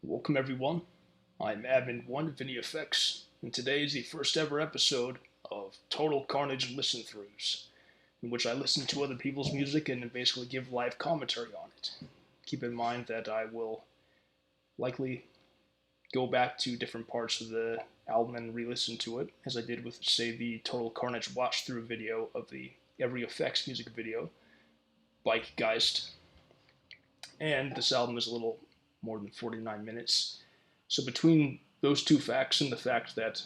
Welcome everyone. I'm Admin1 of VideoFX, and today is the first ever episode of Total Carnage Listen-Throughs, in which I listen to other people's music and basically give live commentary on it. Keep in mind that I will likely go back to different parts of the album and re-listen to it, as I did with, say, the Total Carnage watch-through video of the Every Effects music video, Bike Geist. And this album is a little more than 49 minutes. So between those two facts and the fact that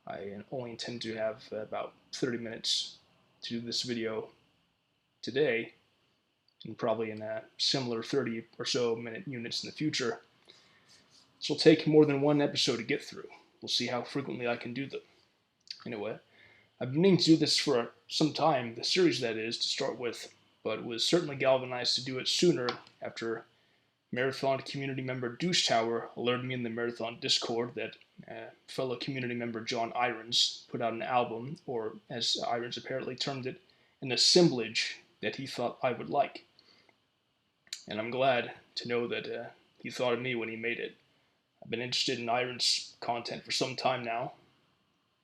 I only intend to have about 30 minutes to do this video today, and probably in a similar 30 or so minute units in the future, this will take more than one episode to get through. We'll see how frequently I can do them. Anyway, I've been meaning to do this for some time, the series that is, to start with, but was certainly galvanized to do it sooner after Marathon community member Deuce Tower alerted me in the Marathon Discord that fellow community member John Irons put out an album, or as Irons apparently termed it, an assemblage that he thought I would like. And I'm glad to know that he thought of me when he made it. I've been interested in Irons' content for some time now,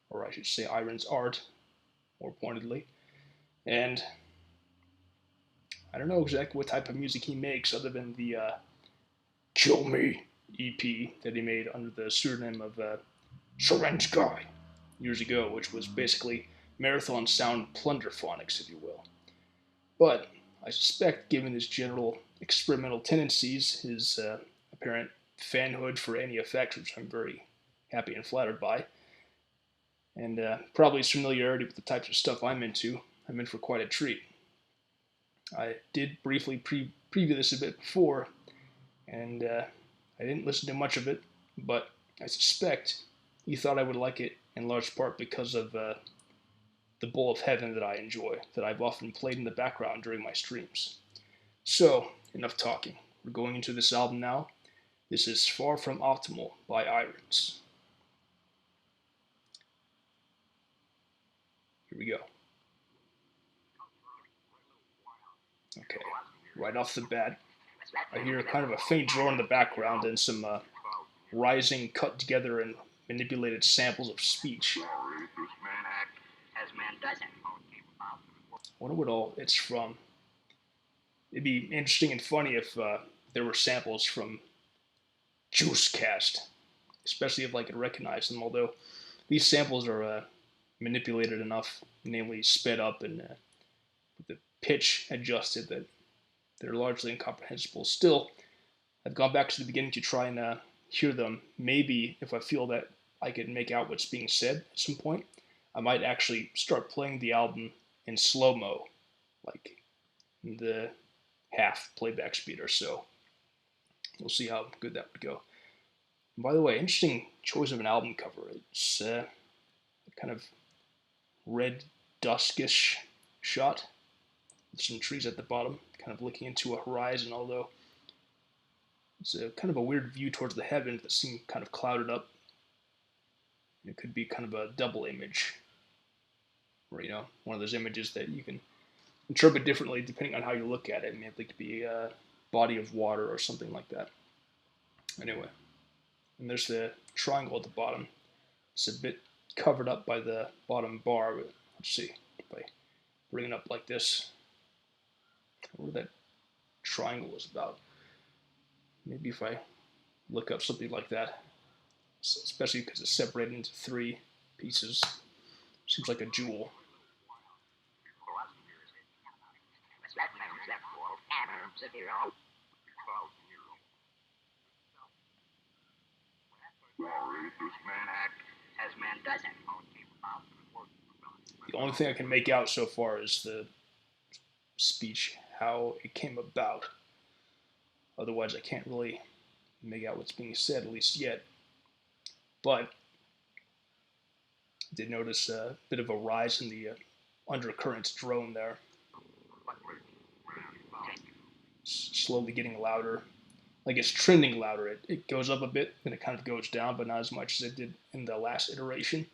or I should say Irons' art, more pointedly, and I don't know exactly what type of music he makes other than the Kill Me EP that he made under the pseudonym of Syringe Guy years ago, which was basically Marathon sound plunderphonics, if you will. But I suspect, given his general experimental tendencies, his apparent fanhood for any effects, which I'm very happy and flattered by, and probably his familiarity with the types of stuff I'm in for quite a treat. I did briefly preview this a bit before, and I didn't listen to much of it, but I suspect he thought I would like it in large part because of the Bowl of Heaven that I enjoy, that I've often played in the background during my streams. So, enough talking. We're going into this album now. This is Far From Optimal by Irons. Here we go. Okay, right off the bat, I hear kind of a faint drone in the background and some rising, cut together, and manipulated samples of speech. I wonder what all it's from. It'd be interesting and funny if there were samples from Juicecast, especially if I could recognize them, although these samples are manipulated enough, namely sped up and with the pitch adjusted, that they're largely incomprehensible. Still, I've gone back to the beginning to try and hear them. Maybe if I feel that I can make out what's being said at some point, I might actually start playing the album in slow-mo, like the half playback speed or so. We'll see how good that would go. And by the way, interesting choice of an album cover. It's kind of red duskish shot with some trees at the bottom, kind of looking into a horizon, although it's a kind of a weird view towards the heavens that seem kind of clouded up. It could be kind of a double image, or one of those images that you can interpret differently depending on how you look at it. Maybe it could be a body of water or something like that. Anyway, and there's the triangle at the bottom. It's a bit covered up by the bottom bar, but let's see if I bring it up like this. What that triangle is about. Maybe if I look up something like that, especially because it's separated into three pieces, seems like a jewel. The only thing I can make out so far is the speech, how it came about. Otherwise, I can't really make out what's being said, at least yet. But I did notice a bit of a rise in the undercurrents drone there. Slowly getting louder. Like it's trending louder. It goes up a bit, then it kind of goes down, but not as much as it did in the last iteration.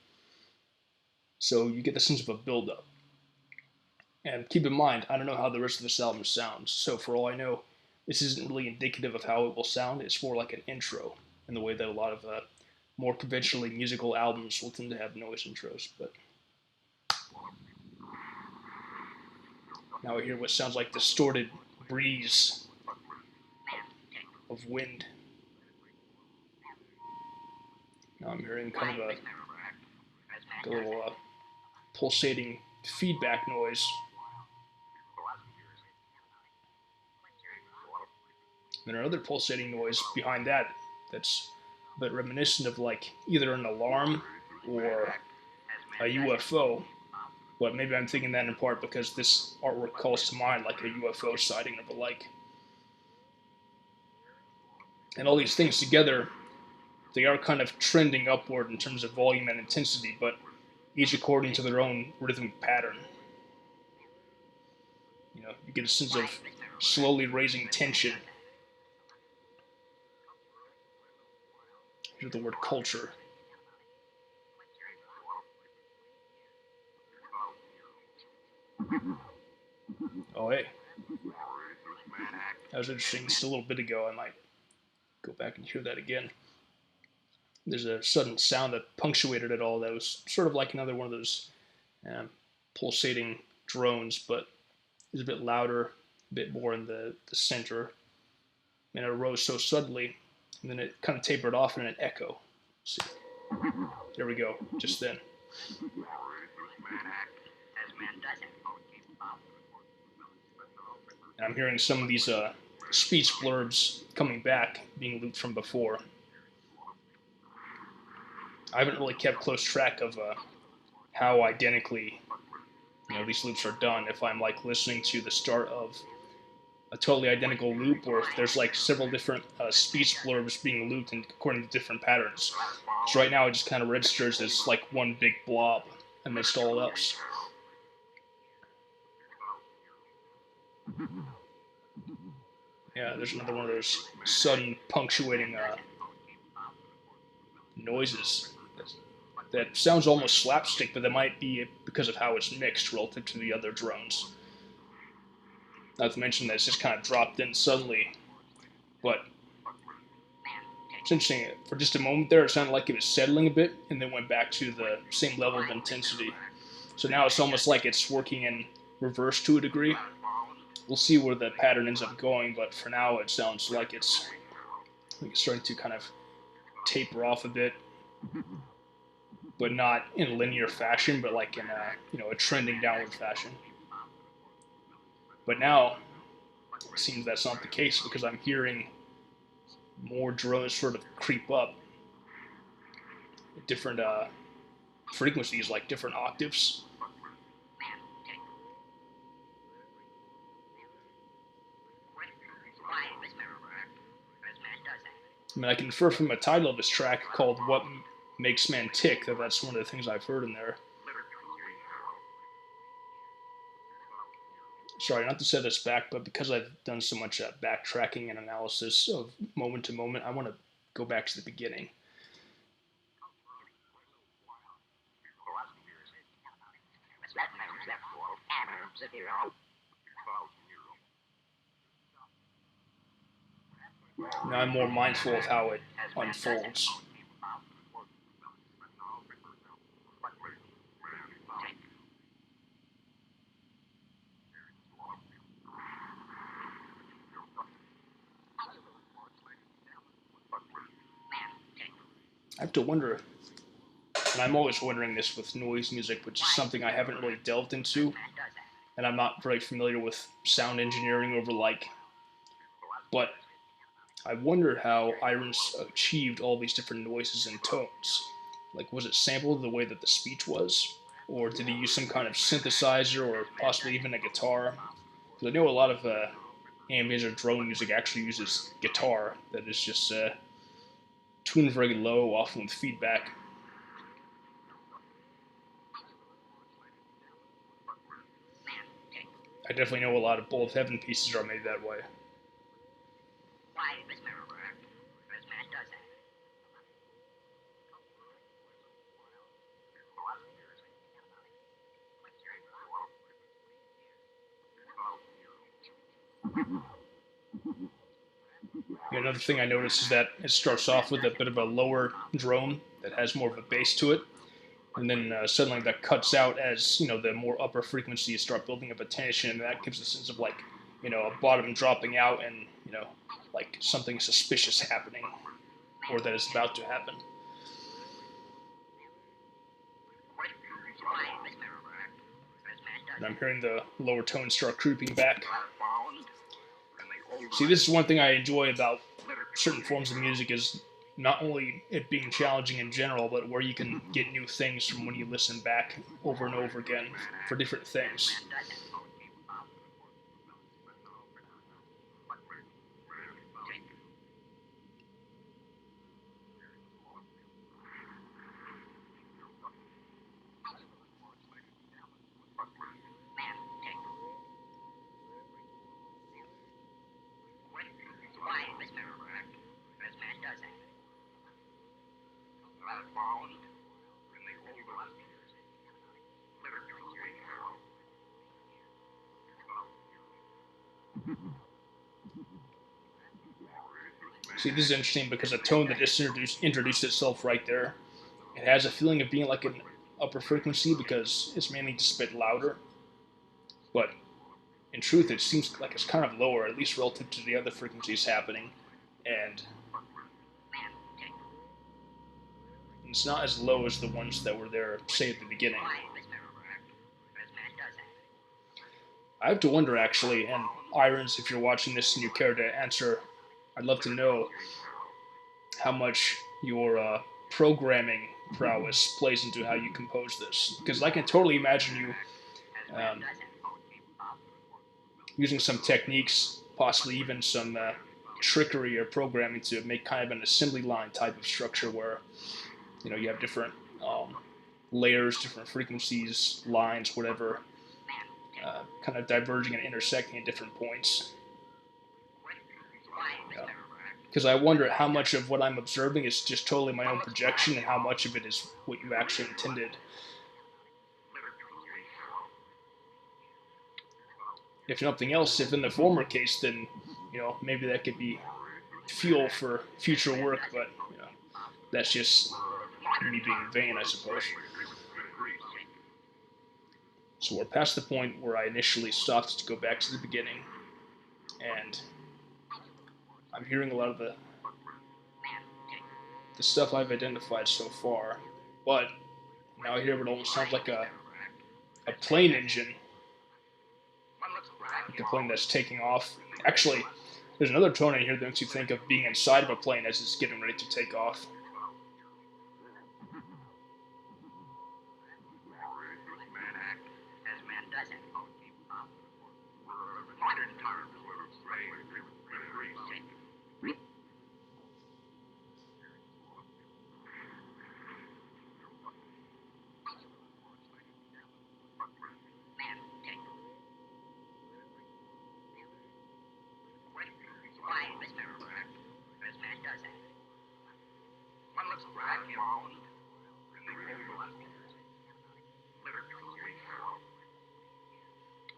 So you get the sense of a build-up. And keep in mind, I don't know how the rest of this album sounds, so for all I know, this isn't really indicative of how it will sound. It's more like an intro. in the way that a lot of more conventionally musical albums will tend to have noise intros. But now we hear what sounds like distorted breeze of wind. Now I'm hearing kind of a little pulsating feedback noise. And another pulsating noise behind that that's a bit reminiscent of like either an alarm or a UFO. But maybe I'm thinking that in part because this artwork calls to mind like a UFO sighting or the like. And all these things together, they are kind of trending upward in terms of volume and intensity, but each according to their own rhythmic pattern. You know, you get a sense of slowly raising tension. Here's the word culture. Oh, hey. That was interesting. Just a little bit ago, I might go back and hear that again. There's a sudden sound that punctuated it all that was sort of like another one of those pulsating drones, but it's a bit louder, a bit more in the center. And it arose so suddenly, and then it kind of tapered off in an echo. Let's see. There we go, just then. And I'm hearing some of these speech blurbs coming back, being looped from before. I haven't really kept close track of how identically, these loops are done. If I'm like listening to the start of a totally identical loop, or if there's like several different speech blurbs being looped and according to different patterns. So right now it just kind of registers as like one big blob amidst all else. Yeah, there's another one of those sudden punctuating noises that sounds almost slapstick, but that might be because of how it's mixed relative to the other drones. Not to mention that it's just kind of dropped in suddenly, but it's interesting. For just a moment there, it sounded like it was settling a bit, and then went back to the same level of intensity. So now it's almost like it's working in reverse to a degree. We'll see where the pattern ends up going, but for now it sounds like it's starting to kind of taper off a bit, but not in a linear fashion, but like in a trending downward fashion. But now it seems that's not the case because I'm hearing more drones sort of creep up at different frequencies, like different octaves. I mean, I can infer from the title of this track called "What Makes Man Tick" that that's one of the things I've heard in there. Sorry, not to set us back, but because I've done so much backtracking and analysis of moment to moment, I want to go back to the beginning. Now I'm more mindful of how it unfolds. I have to wonder, and I'm always wondering this with noise music, which is something I haven't really delved into, and I'm not very familiar with sound engineering over like, but I wonder how Irons achieved all these different noises and tones. Like, was it sampled the way that the speech was? Or did he use some kind of synthesizer or possibly even a guitar? Because I know a lot of ambient or drone music actually uses guitar that is just tuned very low, often with feedback. I definitely know a lot of Bowl of Heaven pieces are made that way. Another thing I noticed is that it starts off with a bit of a lower drone that has more of a bass to it, and then suddenly that cuts out as the more upper frequencies start building up a tension, and that gives a sense of like a bottom dropping out and like something suspicious happening or that is about to happen. And I'm hearing the lower tones start creeping back. See, this is one thing I enjoy about certain forms of music is not only it being challenging in general, but where you can get new things from when you listen back over and over again for different things. See, this is interesting because a tone that just introduced itself right there, it has a feeling of being like an upper frequency because it's mainly just a bit louder, but in truth, it seems like it's kind of lower, at least relative to the other frequencies happening, and it's not as low as the ones that were there, say, at the beginning. I have to wonder, actually, and Irons, if you're watching this and you care to answer, I'd love to know how much your programming prowess plays into how you compose this, because I can totally imagine you um, using some techniques, possibly even some trickery or programming to make kind of an assembly line type of structure where you have different layers, different frequencies, lines, whatever, kind of diverging and intersecting at different points. Because I wonder how much of what I'm observing is just totally my own projection and how much of it is what you actually intended. If nothing else, if in the former case, then maybe that could be fuel for future work, but that's just me being vain, I suppose. So we're past the point where I initially stopped to go back to the beginning, and I'm hearing a lot of the stuff I've identified so far, but now I hear what almost sounds like a plane engine, like a plane that's taking off. Actually, there's another tone in here that makes you think of being inside of a plane as it's getting ready to take off.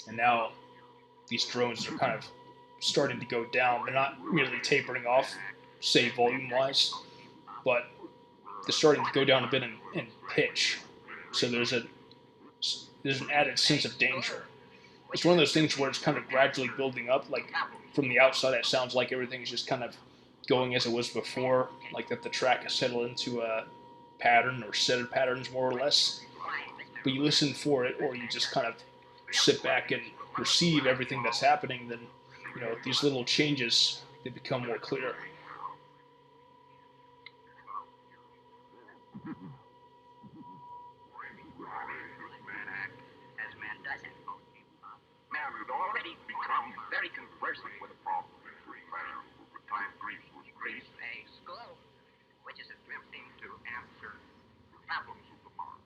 And now these drones are kind of starting to go down. They're not merely tapering off, say volume-wise, but they're starting to go down a bit in pitch. So there's an added sense of danger. It's one of those things where it's kind of gradually building up. Like from the outside, it sounds like everything's just kind of going as it was before, like that the track has settled into a pattern or set of patterns more or less. But you listen for it, or you just kind of sit back and receive everything that's happening. Then these little changes, they become more clear. Man had already become very conversant with the problem. Over time, Greece was Greece, a school which is attempting to answer problems of the mind.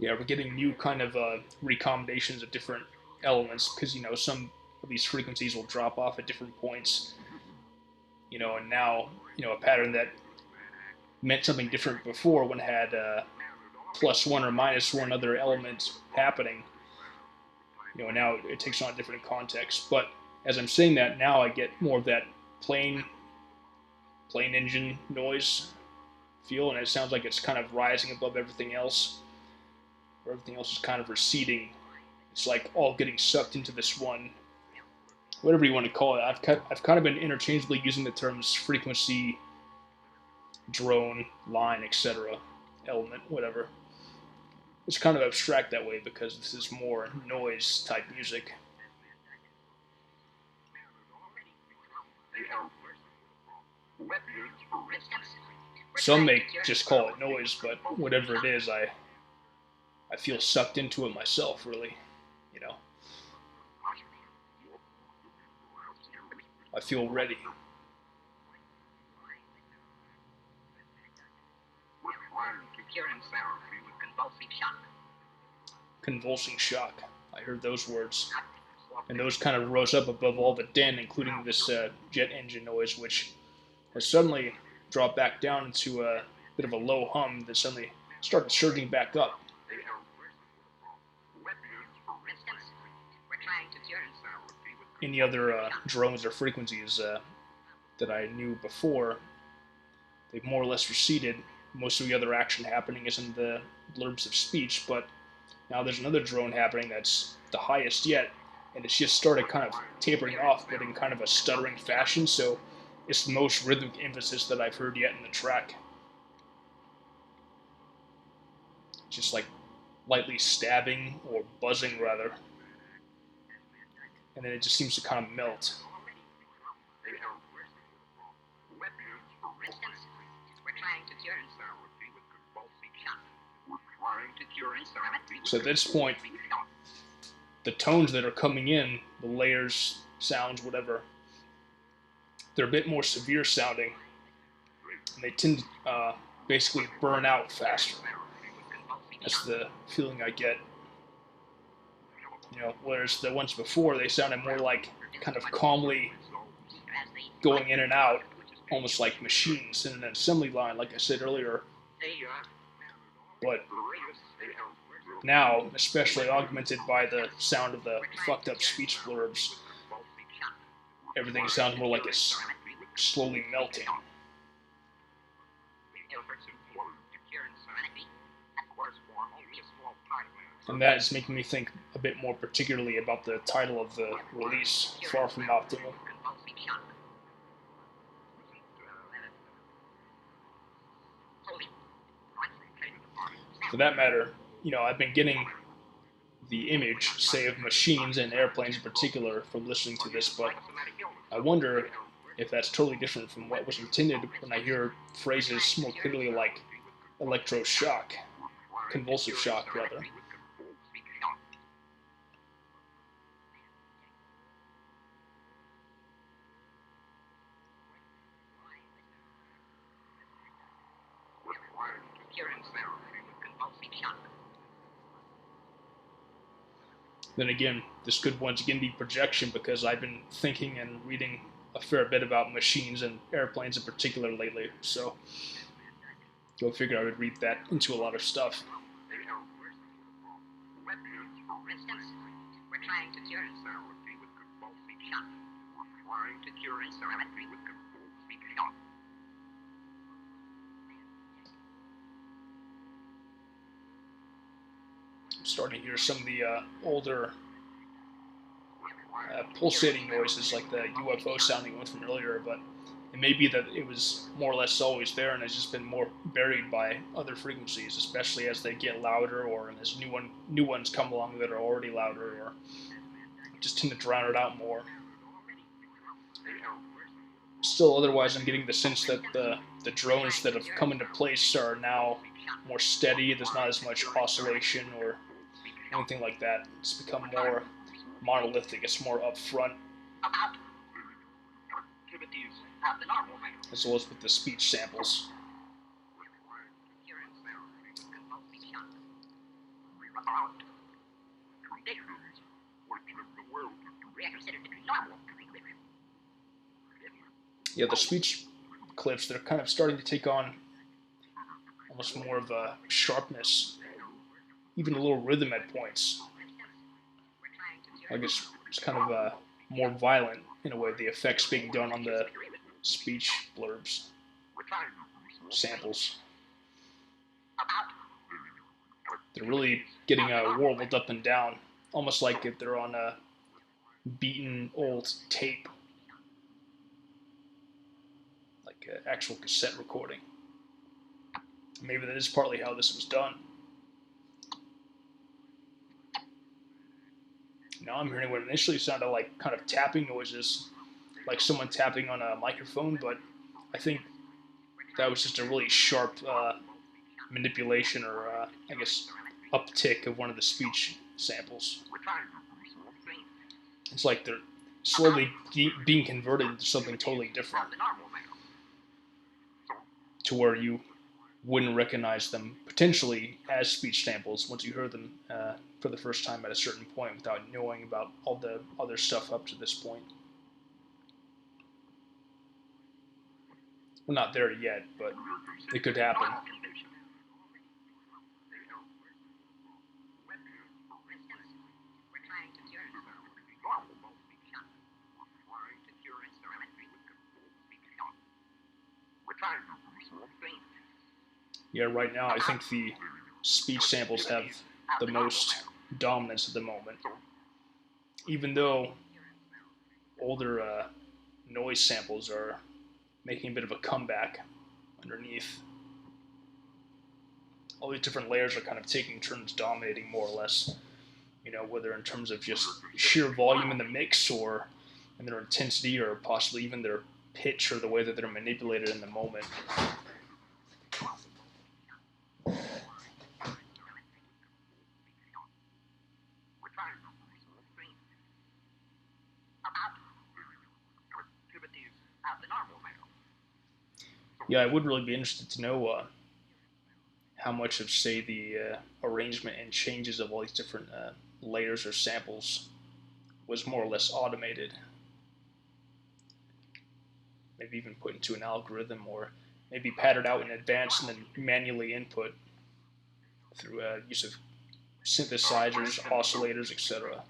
Yeah, we're getting new kind of recombinations of different elements because some of these frequencies will drop off at different points. And now a pattern that meant something different before when it had +1 or -1 other element happening. Now it takes on a different context. But as I'm saying that now, I get more of that plain engine noise feel, and it sounds like it's kind of rising above everything else, or everything else is kind of receding. It's like all getting sucked into this one, whatever you want to call it. I've kind of been interchangeably using the terms frequency, drone, line, etc., element, whatever. It's kind of abstract that way because this is more noise type music. Some may just call it noise, but whatever it is, I feel sucked into it myself, really. You know, I feel ready. Convulsing shock. I heard those words. And those kind of rose up above all the din, including this jet engine noise, which has suddenly dropped back down into a bit of a low hum that suddenly started surging back up. Any other drones or frequencies that I knew before, they've more or less receded. Most of the other action happening is in the blurbs of speech, but now there's another drone happening that's the highest yet, and it's just started kind of tapering off, but in kind of a stuttering fashion, so it's the most rhythmic emphasis that I've heard yet in the track. Just like lightly stabbing, or buzzing rather, and then it just seems to kind of melt. So at this point, the tones that are coming in, the layers, sounds, whatever, they're a bit more severe sounding, and they tend to basically burn out faster. That's the feeling I get. Whereas the ones before, they sounded more like kind of calmly going in and out, almost like machines in an assembly line, like I said earlier. But now, especially augmented by the sound of the fucked up speech blurbs, everything sounds more like it's slowly melting. And that is making me think a bit more particularly about the title of the release, Far From Optimal. For that matter, I've been getting the image, say, of machines and airplanes in particular from listening to this, but I wonder if that's totally different from what was intended when I hear phrases more clearly like electroshock, convulsive shock, rather. Then again, this could once again be projection because I've been thinking and reading a fair bit about machines and airplanes in particular lately, so go figure I would read that into a lot of stuff. I'm starting to hear some of the older pulsating noises like the UFO sounding one from earlier, but it may be that it was more or less always there and has just been more buried by other frequencies, especially as they get louder or as new ones come along that are already louder or just tend to drown it out more. Still, otherwise, I'm getting the sense that the drones that have come into place are now more steady. There's not as much oscillation or anything like that. It's become more monolithic. It's more upfront, as well as with the speech samples. Yeah, the speech clips, they're kind of starting to take on almost more of a sharpness, even a little rhythm at points. Like it's kind of more violent in a way, the effects being done on the speech blurbs, samples. They're really getting warbled up and down, almost like if they're on a beaten old tape, like an actual cassette recording. Maybe that is partly how this was done. Now I'm hearing what initially sounded like kind of tapping noises, like someone tapping on a microphone, but I think that was just a really sharp manipulation or, I guess, uptick of one of the speech samples. It's like they're slowly being converted into something totally different, to where you wouldn't recognize them potentially as speech samples once you heard them for the first time at a certain point without knowing about all the other stuff up to this point. We're not there yet, but it could happen. Yeah, right now I think the speech samples have the most dominance at the moment. Even though older noise samples are making a bit of a comeback underneath. All these different layers are kind of taking turns dominating more or less, whether in terms of just sheer volume in the mix or in their intensity or possibly even their pitch or the way that they're manipulated in the moment. Yeah, I would really be interested to know how much of, say, the arrangement and changes of all these different layers or samples was more or less automated. Maybe even put into an algorithm, or maybe patterned out in advance and then manually input through use of synthesizers, oscillators, etc.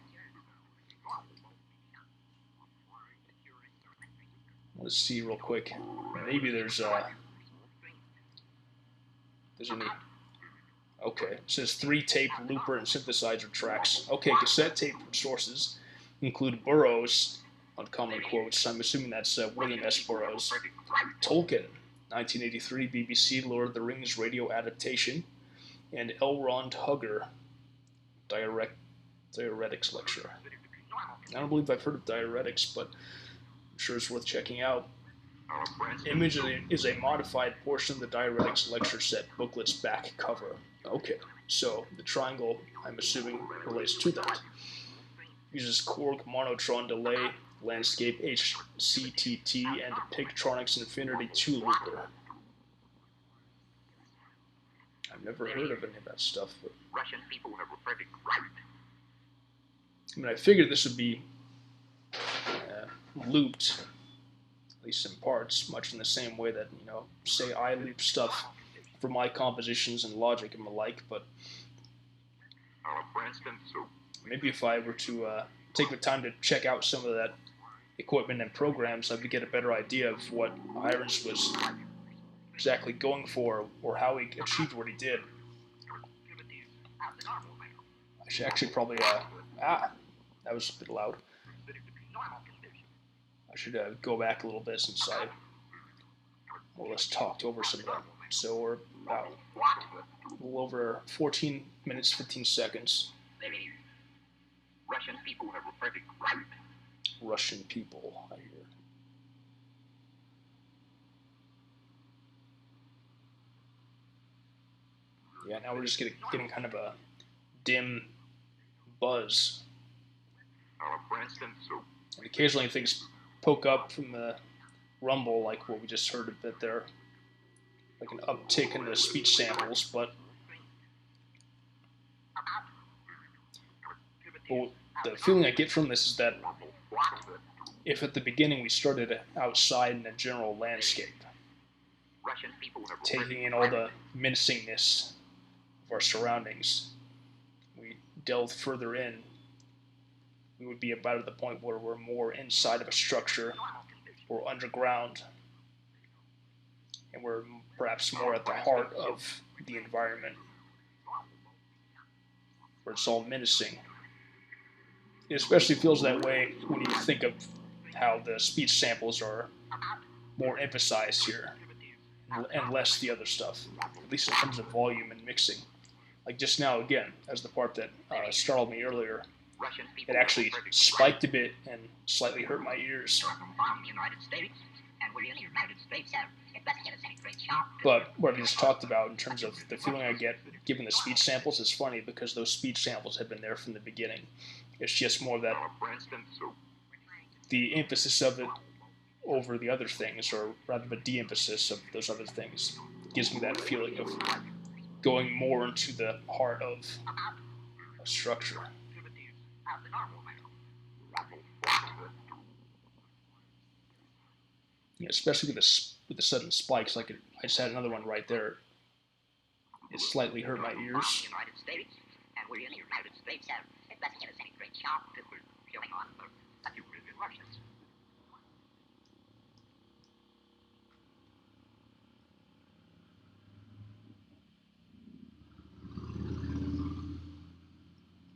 Let's see real quick. Maybe there's any. Okay, it says 3 tape, looper, and synthesizer tracks. Okay, cassette tape sources include Burroughs, uncommon quotes. I'm assuming that's William S. Burroughs. Tolkien, 1983 BBC Lord of the Rings radio adaptation, and L. Ron Hugger, diuretics lecture. I don't believe I've heard of diuretics, but I'm sure it's worth checking out. Image is a modified portion of the diuretics lecture set booklet's back cover. Okay, so the triangle, I'm assuming, relates to that. Uses Korg monotron delay, landscape HCTT, and Pigtronix Infinity 2 looper. I've never heard of any of that stuff, but Russian people have a perfect right. I mean, I figured this would be looped, at least in parts, much in the same way that, say I loop stuff for my compositions and Logic and the like, but maybe if I were to take the time to check out some of that equipment and programs, I would get a better idea of what Irons was exactly going for or how he achieved what he did. I should actually probably, that was a bit loud. I should go back a little bit since I more or less talked over some of that. So we're about a little over 14 minutes, 15 seconds. Russian people have a perfect right. Russian people, I hear. Yeah, now we're just getting kind of a dim buzz. And occasionally things poke up from the rumble, like what we just heard a bit there, like an uptick in the speech samples, but the feeling I get from this is that if at the beginning we started outside in a general landscape, Russian people have taking in all the menacingness of our surroundings. We delve further in, we would be about at the point where we're more inside of a structure or underground, and we're perhaps more at the heart of the environment, where it's all menacing. It especially feels that way when you think of how the speech samples are more emphasized here and less the other stuff, at least in terms of volume and mixing. Like just now, again, as the part that startled me earlier, it actually spiked a bit and slightly hurt my ears. But what I just talked about in terms of the feeling I get given the speech samples is funny because those speech samples have been there from the beginning. It's just more that the emphasis of it over the other things, or rather the de-emphasis of those other things, gives me that feeling of going more into the heart of a structure. Yeah, especially with the sudden spikes, like I just had another one right there. It slightly hurt my ears.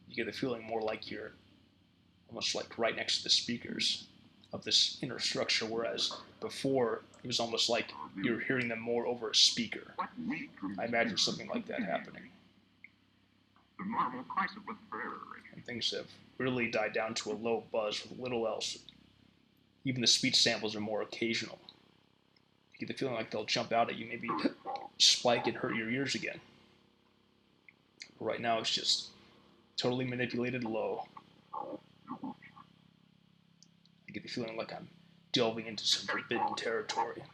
You get the feeling more like you're almost like right next to the speakers of this inner structure, whereas before it was almost like you were hearing them more over a speaker. I imagine something like that happening. And things have really died down to a low buzz with little else. Even the speech samples are more occasional. You get the feeling like they'll jump out at you, maybe spike and hurt your ears again. But right now it's just totally manipulated low. I get the feeling like I'm delving into some forbidden territory.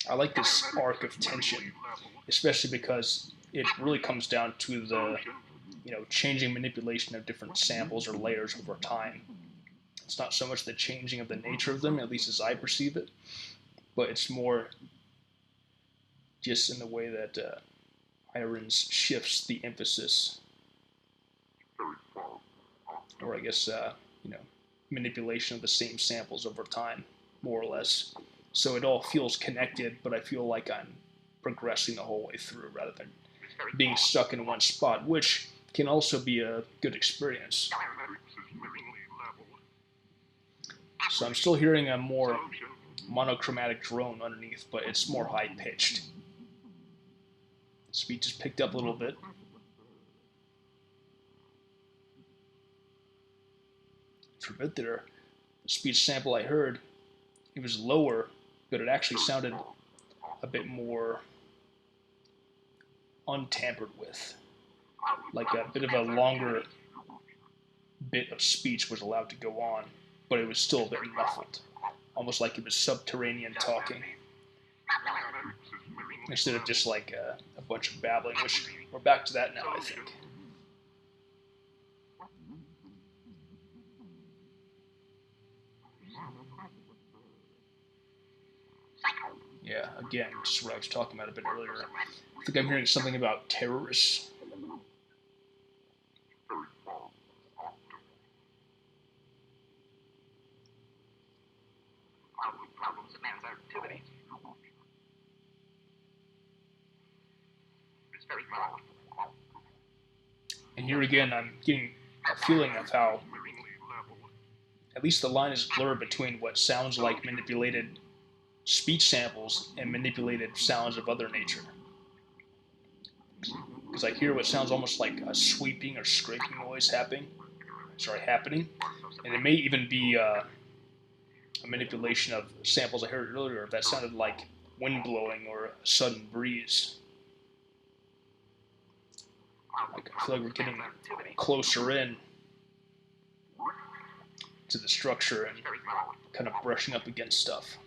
I like this arc of tension, especially because it really comes down to the, changing manipulation of different samples or layers over time. It's not so much the changing of the nature of them, at least as I perceive it, but it's more just in the way that Irons shifts the emphasis, or I guess, manipulation of the same samples over time, more or less. So it all feels connected, but I feel like I'm progressing the whole way through rather than being stuck in one spot, which can also be a good experience. So I'm still hearing a more monochromatic drone underneath, but it's more high-pitched. Speed just picked up a little bit. For a bit there, the speech sample I heard, it was lower, but it actually sounded a bit more untampered with. Like a bit of a longer bit of speech was allowed to go on, but it was still a bit muffled. Almost like it was subterranean talking. Instead of just like a bunch of babbling, which we're back to that now, I think. Yeah, again, just what I was talking about a bit earlier. I think I'm hearing something about terrorists. And here again, I'm getting a feeling of how at least the line is blurred between what sounds like manipulated speech samples and manipulated sounds of other nature. Because I hear what sounds almost like a sweeping or scraping noise happening, and it may even be a manipulation of samples I heard earlier that sounded like wind blowing or a sudden breeze. Like, I feel like we're getting closer in to the structure and kind of brushing up against stuff.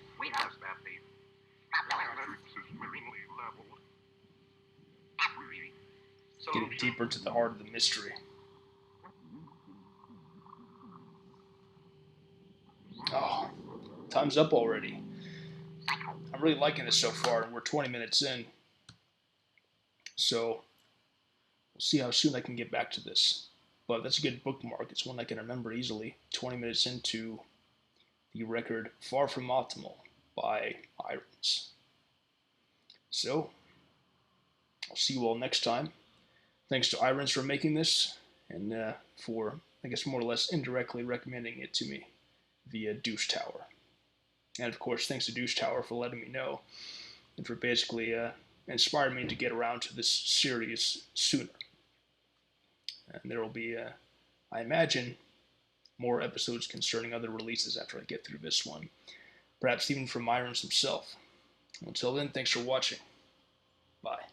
Getting deeper to the heart of the mystery. Oh, time's up already. I'm really liking this so far, and we're 20 minutes in. So we'll see how soon I can get back to this. But that's a good bookmark. It's one I can remember easily. 20 minutes into the record Far From Optimal by Irons. So I'll see you all next time. Thanks to Irons for making this, and for, I guess, more or less indirectly recommending it to me via Douche Tower. And of course, thanks to Douche Tower for letting me know, and for basically inspiring me to get around to this series sooner. And there will be, I imagine, more episodes concerning other releases after I get through this one. Perhaps even from Irons himself. Until then, thanks for watching. Bye.